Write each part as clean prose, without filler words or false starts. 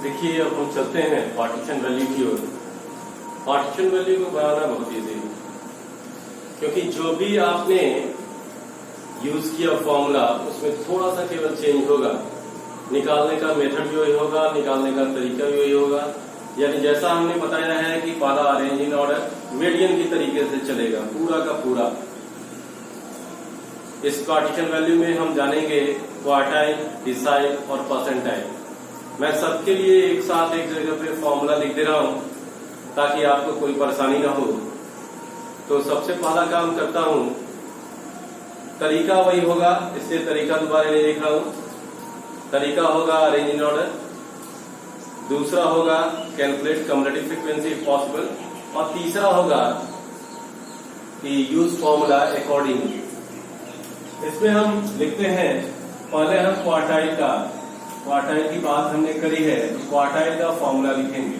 देखिए, अब हम चलते हैं पार्टीशन वैल्यू की ओर। पार्टीशन वैल्यू को बनाना बहुत ईजी है, क्योंकि जो भी आपने यूज किया फॉर्मूला उसमें थोड़ा सा केवल चेंज होगा। निकालने का मेथड भी वही होगा, निकालने का तरीका भी वही होगा। यानी जैसा हमने बताया है कि पहला अरेंज इन ऑर्डर मीडियन की तरीके से चलेगा पूरा का पूरा। इस पार्टीशन वैल्यू में हम जानेंगे क्वार्टाइल, डिसाइल और परसेंटाइल। मैं सबके लिए एक साथ एक जगह पे फॉर्मूला लिख दे रहा हूं ताकि आपको कोई परेशानी ना हो। तो सबसे पहला काम करता हूं, तरीका वही होगा, इसलिए तरीका दोबारा नहीं लिख रहा हूं। तरीका होगा अरेंज इन ऑर्डर, दूसरा होगा calculate cumulative frequency if possible, और तीसरा होगा कि यूज फॉर्मूला अकॉर्डिंगली। इसमें हम लिखते हैं, पहले हम क्वार्टाइल की बात हमने करी है, तो क्वार्टाइल का फॉर्मूला लिखेंगे।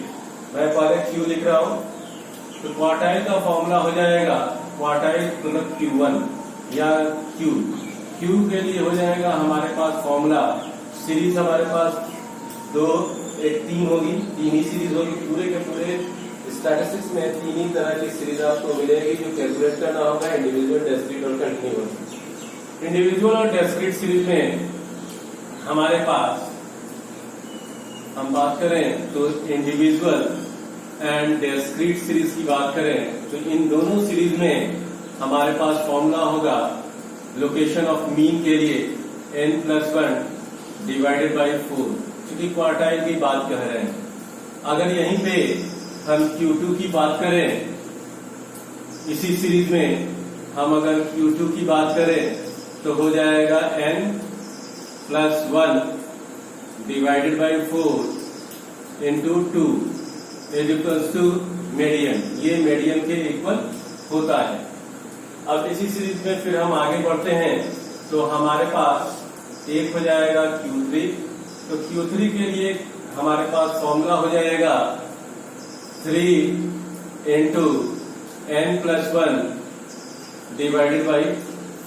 मैं पहले क्यू लिख रहा हूं, तो क्वार्टाइल का फॉर्मूला हो जाएगा क्वार्टाइल गुणक Q1 या क्यू के लिए हो जाएगा हमारे पास फॉर्मूला। सीरीज हमारे पास दो, एक तीन होगी, तीन ही सीरीज होगी। पूरे के पूरे स्टैटिस्टिक्स में तीन ही तरह की सीरीज आपको मिलेगी जो कैलकुलेट करना होगा, इंडिविजुअल, डिस्क्रीट और कंटिन्यूअस। इंडिविजुअल और डिस्क्रीट सीरीज में हमारे पास हम बात करें तो इंडिविजुअल एंड डिस्क्रीट सीरीज की बात करें तो इन दोनों सीरीज में हमारे पास फॉर्मूला होगा लोकेशन ऑफ मीन के लिए n+1 डिवाइडेड बाई 4। क्योंकि क्वार्टाइल की बात कह रहे हैं, अगर यहीं पे हम Q2 की बात करें, इसी सीरीज में हम अगर Q2 की बात करें तो हो जाएगा n+1 divided by 4 into 2 is equals to median. ये मीडियन के इक्वल होता है। अब इसी सीरीज में फिर हम आगे बढ़ते हैं तो हमारे पास एक हो जाएगा Q3। तो Q3 के लिए हमारे पास फॉर्मूला हो जाएगा 3 इंटू n+1 डिवाइडेड बाई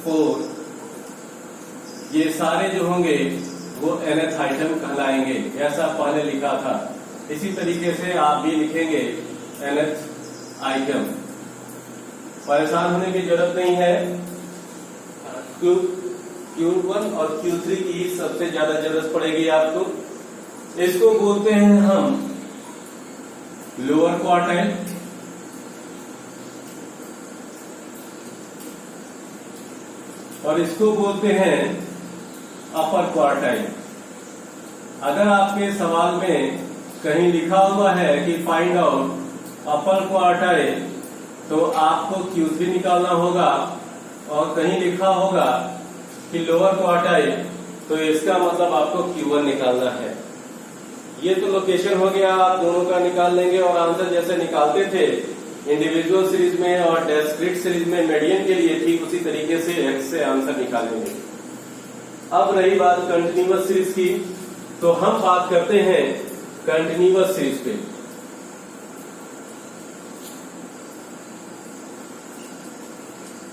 4। ये सारे जो होंगे वो nth आइटम कहलाएंगे, ऐसा पहले लिखा था। इसी तरीके से आप भी लिखेंगे nth आइटम। परेशान होने की जरूरत नहीं है। Q1 और Q3 की सबसे ज्यादा जरूरत पड़ेगी आपको। इसको बोलते हैं हम लोअर क्वार्टाइल, और इसको बोलते हैं अपर क्वार्टाइल। अगर आपके सवाल में कहीं लिखा हुआ है कि फाइंड आउट अपर क्वार्टाइल, तो आपको Q3 निकालना होगा, और कहीं लिखा होगा कि लोअर क्वार्टाइल, तो इसका मतलब आपको Q1 निकालना है। ये तो लोकेशन हो गया, आप दोनों का निकाल लेंगे और आंसर जैसे निकालते थे इंडिविजुअल सीरीज में और डिस्क्रीट सीरीज में मीडियन के लिए, ठीक उसी तरीके से X से आंसर निकालेंगे। अब रही बात कंटिन्यूअस सीरीज की, तो हम बात करते हैं कंटिन्यूअस सीरीज पे।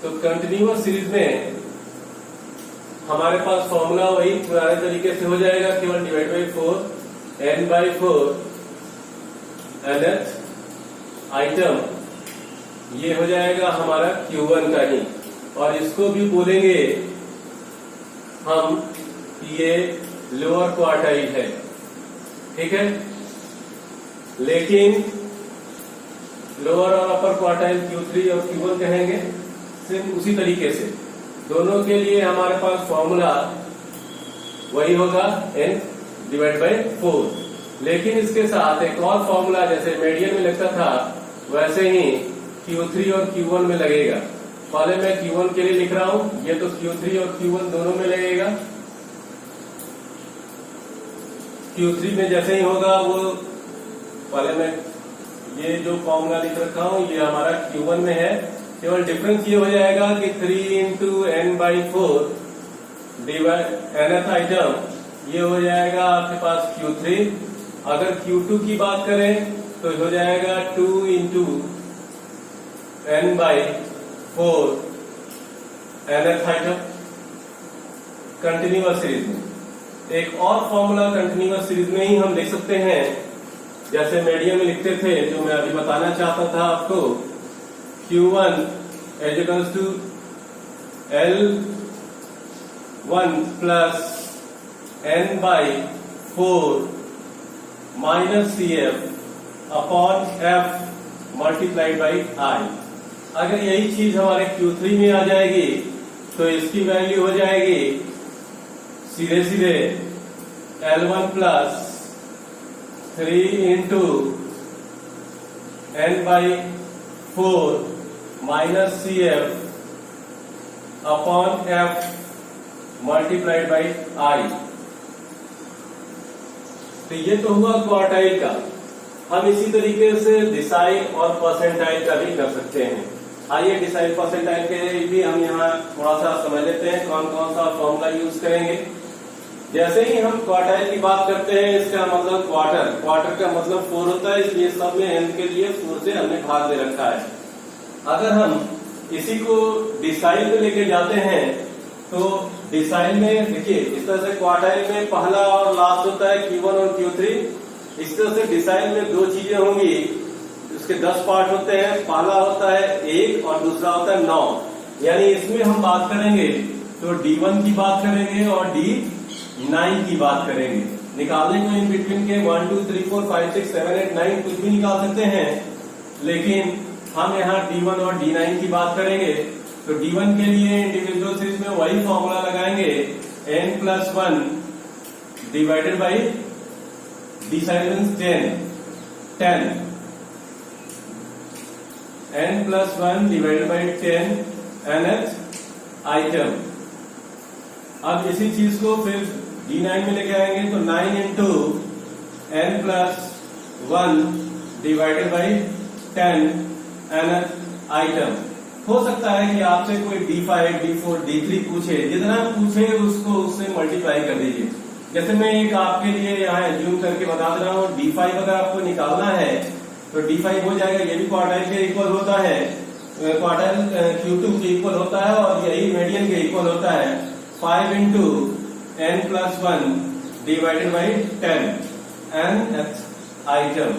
तो कंटिन्यूअस सीरीज में हमारे पास फॉर्मूला वही पुराने तरीके से हो जाएगा, केवल divide by 4 n/4 nth item. ये हो जाएगा हमारा Q1 का ही, और इसको भी बोलेंगे हम कि ये लोअर क्वार्टाइल है, ठीक है। लेकिन लोअर और अपर क्वार्टाइल Q3 और Q1 कहेंगे सिर्फ उसी तरीके से। दोनों के लिए हमारे पास फॉर्मूला वही होगा n डिवाइड बाई 4। लेकिन इसके साथ एक और फॉर्मूला जैसे मीडियन में लगता था वैसे ही Q3 और Q1 में लगेगा। पहले मैं Q1 के लिए लिख रहा हूं, ये तो Q3 और Q1 दोनों में लगेगा। Q3 में जैसे ही होगा वो, पहले मैं ये जो फॉर्मूला लिख रखा हूं ये हमारा Q1 में है। केवल डिफरेंस ये हो जाएगा कि 3 into n/4 divide nth item, ये हो जाएगा आपके पास Q3। अगर Q2 की बात करें तो हो जाएगा 2 into n/4 nth item continuous series में। एक और फॉर्मूला कंटिन्यूअस सीरीज में ही हम लिख सकते हैं, जैसे मीडियम में लिखते थे, जो मैं अभी बताना चाहता था आपको। Q1 is equals to L1 plus N by 4 minus CF upon F multiplied by I। अगर यही चीज हमारे Q3 में आ जाएगी तो इसकी वैल्यू हो जाएगी सीधे सीधे L1 plus 3 into N by 4 minus CF upon F multiplied by I। तो ये तो हुआ क्वार्टाइल का। हम इसी तरीके से डिसाइल और परसेंटाइल का भी कर सकते हैं। आइए डिसाइल परसेंटाइल के भी हम यहाँ थोड़ा सा समझ लेते हैं कौन कौन सा फॉर्मूला यूज करेंगे। जैसे ही हम क्वार्टाइल की बात करते हैं, इसका मतलब क्वार्टर का मतलब 4 होता है, इसलिए सब में n के लिए 4 से हमने भाग दे रखा है। अगर हम इसी को डिसाइल में लेके जाते हैं तो डिसाइल में देखिए इस तरह से क्वार्टाइल में पहला और लास्ट होता है Q1 और Q3। इस तरह से डिसाइल में दो चीजें होंगी, उसके 10 पार्ट होते हैं। पहला होता है 1 और दूसरा होता है 9। यानी इसमें हम बात करेंगे तो D1 की बात करेंगे और D9 की बात करेंगे। निकालने को इन बिटवीन के 1 2 3 4 5 6 7 8 9 कुछ भी निकाल सकते हैं, लेकिन हम यहाँ D1 और D9 की बात करेंगे। तो D1 के लिए इंडिविजुअल सीरीज में वही फॉर्मूला लगाएंगे, n+1 divided by decide 10 n+1 divided by 10 nth item. अब इसी चीज को फिर D9 में लेके आएंगे तो 9 into n+1 divided by 10 nth item. हो सकता है कि आपसे कोई D5, D4, D3 पूछे, जितना पूछे उसको उससे मल्टीप्लाई कर दीजिए। जैसे मैं एक आपके लिए यहाँ एज्यूम करके बता दे रहा हूँ, D5 अगर आपको निकालना है तो D5 हो जाएगा, ये भी क्वार्टाइल के इक्वल होता है, क्वार्टाइल Q2 के इक्वल होता है और यही मीडियन के इक्वल होता है 5 into n+1 divided by 10 nth item.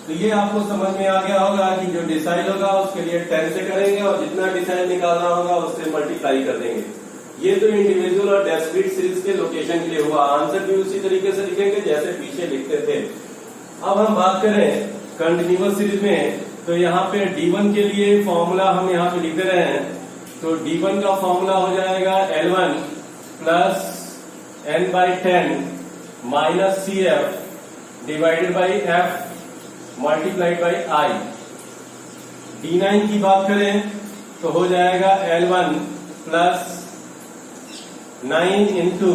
तो ये आपको समझ में आ गया होगा कि जो डिसाइल होगा उसके लिए 10 से करेंगे और जितना डिसाइल निकालना होगा उससे मल्टीप्लाई कर देंगे। ये तो इंडिविजुअल और डिस्क्रीट सीरीज के लोकेशन के लिए हुआ। आंसर भी उसी तरीके से लिखेंगे जैसे पीछे लिखते थे। अब हम बात करें कंटिन्यूअस सीरीज में, तो यहाँ पे D1 के लिए फॉर्मूला हम यहाँ पे लिख दे रहे हैं। तो D1 का फॉर्मूला हो जाएगा L1 plus N by 10 minus CF divided by F multiplied by I। D9 की बात करें तो हो जाएगा L1 plus 9 into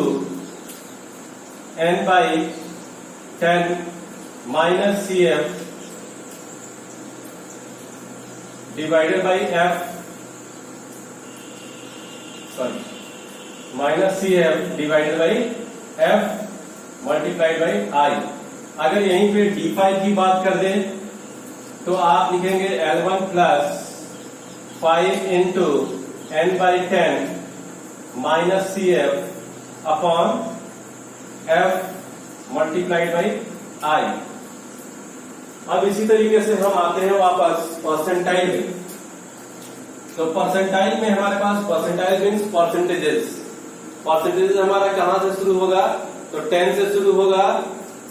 N by 10 minus CF divided by F minus CF divided by F multiplied by I। अगर यहीं पे D5 की बात कर दें तो आप लिखेंगे L1 plus 5 into N by 10 minus CF upon F multiplied by I। अब इसी तरीके से हम आते हैं वापस परसेंटाइल में। तो परसेंटाइल में हमारे पास परसेंटाइल मीन्स परसेंटेजेस। परसेंटेजेस हमारा कहां से शुरू होगा, तो 10 से शुरू होगा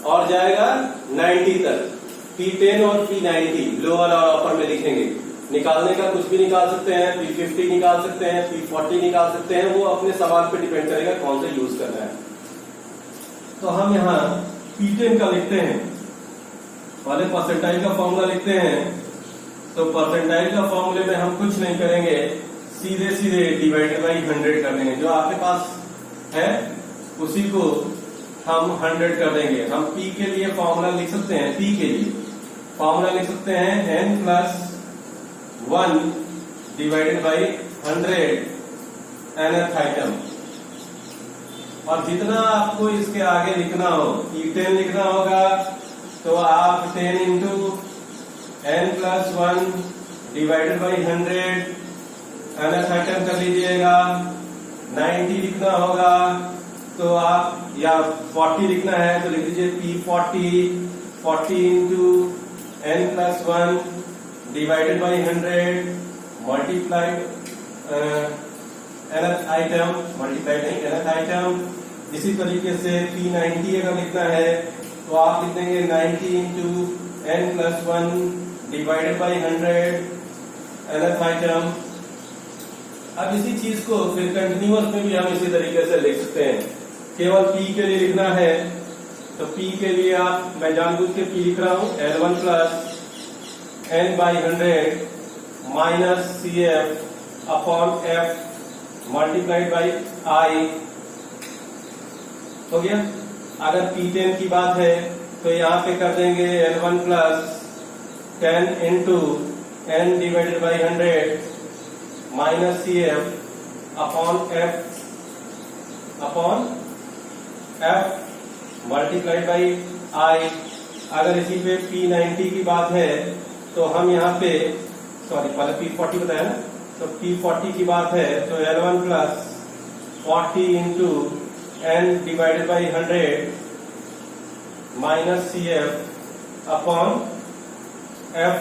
और जाएगा 90 तक। P10 और P90 लोअर और अपर में लिखेंगे। निकालने का कुछ भी निकाल सकते हैं, P50 निकाल सकते हैं, P40 निकाल सकते हैं, वो अपने सवाल पे डिपेंड करेगा कौन सा यूज करना है। तो हम यहाँ P10 का लिखते हैं, पहले परसेंटाइल का फॉर्मूला लिखते हैं। तो परसेंटाइल का फॉर्मूले में हम कुछ नहीं करेंगे, सीधे सीधे डिवाइडेड बाई 100 कर देंगे। जो आपके पास है उसी को हम 100 कर देंगे। हम P के लिए फॉर्मूला लिख सकते हैं, P के लिए फॉर्मूला लिख सकते हैं n+1 divided by 100 nth item. और जितना आपको इसके आगे लिखना हो, P10 लिखना होगा तो आप 10 into n+1 divided by 100 nth item कर लीजिएगा। 90 लिखना होगा तो आप या 40 लिखना है तो लिख दीजिए P40 into n+1 divided by 100 multiplied nth item, multiplied नहीं nth आइटम। इसी तरीके से P90 अगर लिखना है तो आप लिख देंगे 90 into n+1 divided by 100 nth item. अब इसी चीज को फिर कंटिन्यूअस में भी हम इसी तरीके से लिख सकते हैं। केवल P के लिए लिखना है तो P के लिए आप, मैं जानबूझ के P लिख रहा हूं, L1 plus n/100 minus CF upon F multiplied by I हो गया। अगर P10 की बात है तो यहाँ पे कर देंगे L1 plus 10 into n divided by 100 minus CF upon F multiplied by I। अगर इसी पे P90 की बात है तो हम यहाँ पे, सॉरी पहले P40 बताया ना, तो P40 की बात है तो L1 plus 40 into n divided by 100 minus CF upon F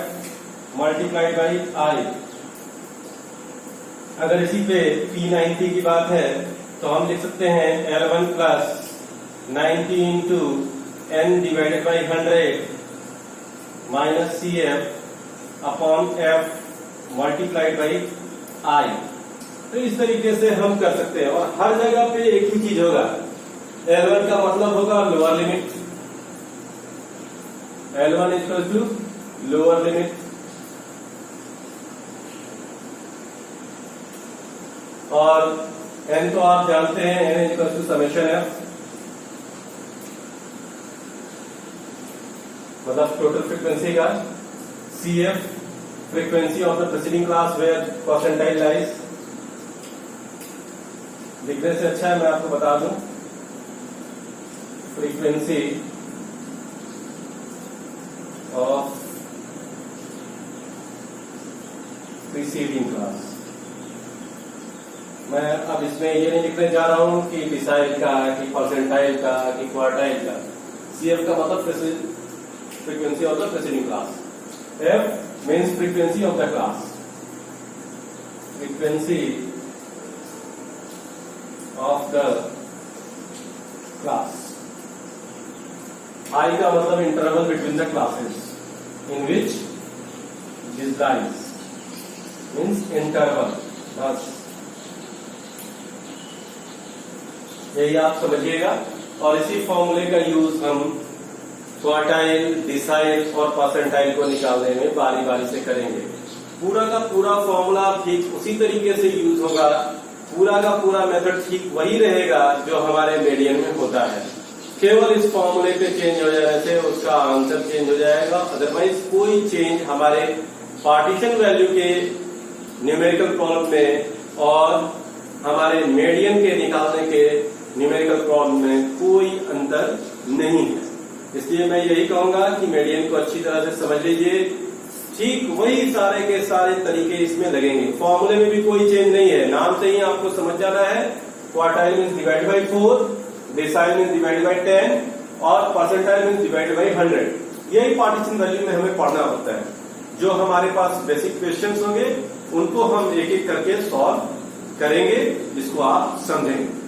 multiplied by I। अगर इसी पे P90 की बात है तो हम लिख सकते हैं L1 plus 90 into n divided by 100 minus CF upon F multiplied by I। तो इस तरीके से हम कर सकते हैं और हर जगह पे एक ही चीज होगा। L1 का मतलब होगा lower limit, L1 equal to lower limit, और n तो आप जानते हैं n equal to summation F, मतलब टोटल फ्रीक्वेंसी का, CF frequency of the preceding class where percentile lies. लिखने से अच्छा है मैं आपको बता दूं, फ्रीक्वेंसी ऑफ प्रीसीडिंग क्लास। मैं अब इसमें ये नहीं लिखने जा रहा हूं कि डिसाइल का, कि परसेंटाइल का, कि क्वार्टाइल का। CF का मतलब frequency of the preceding class, F means frequency of the class, frequency of the class. I का मतलब interval between the classes in which this lies means interval, बस यही आप समझिएगा। और इसी फॉर्मूले का यूज हम क्वार्टाइल, डिसाइल और परसेंटाइल को निकालने में बारी बारी से करेंगे। पूरा का पूरा फॉर्मूला ठीक उसी तरीके से यूज होगा, पूरा का पूरा मेथड ठीक वही रहेगा जो हमारे मीडियन में होता है। केवल इस फॉर्मूले पे चेंज हो जाने से उसका आंसर चेंज हो जाएगा, अदरवाइज कोई चेंज हमारे पार्टीशन वैल्यू के न्यूमेरिकल प्रॉब्लम में और हमारे मीडियन के निकालने के न्यूमेरिकल प्रॉब्लम में कोई अंतर नहीं है। इसलिए मैं यही कहूंगा कि मीडियन को अच्छी तरह से समझ लीजिए, ठीक वही सारे के सारे तरीके इसमें लगेंगे। फॉर्मूले में भी कोई चेंज नहीं है, नाम से ही आपको समझ जाना है। Quartile means divided by 4, decile means divided by 10 और परसेंटाइल मीन्स डिवाइडेड बाई 100। यही पार्टीशन वैल्यू में हमें पढ़ना होता है। जो हमारे पास बेसिक क्वेश्चंस होंगे उनको हम एक एक करके सॉल्व करेंगे, जिसको आप समझेंगे।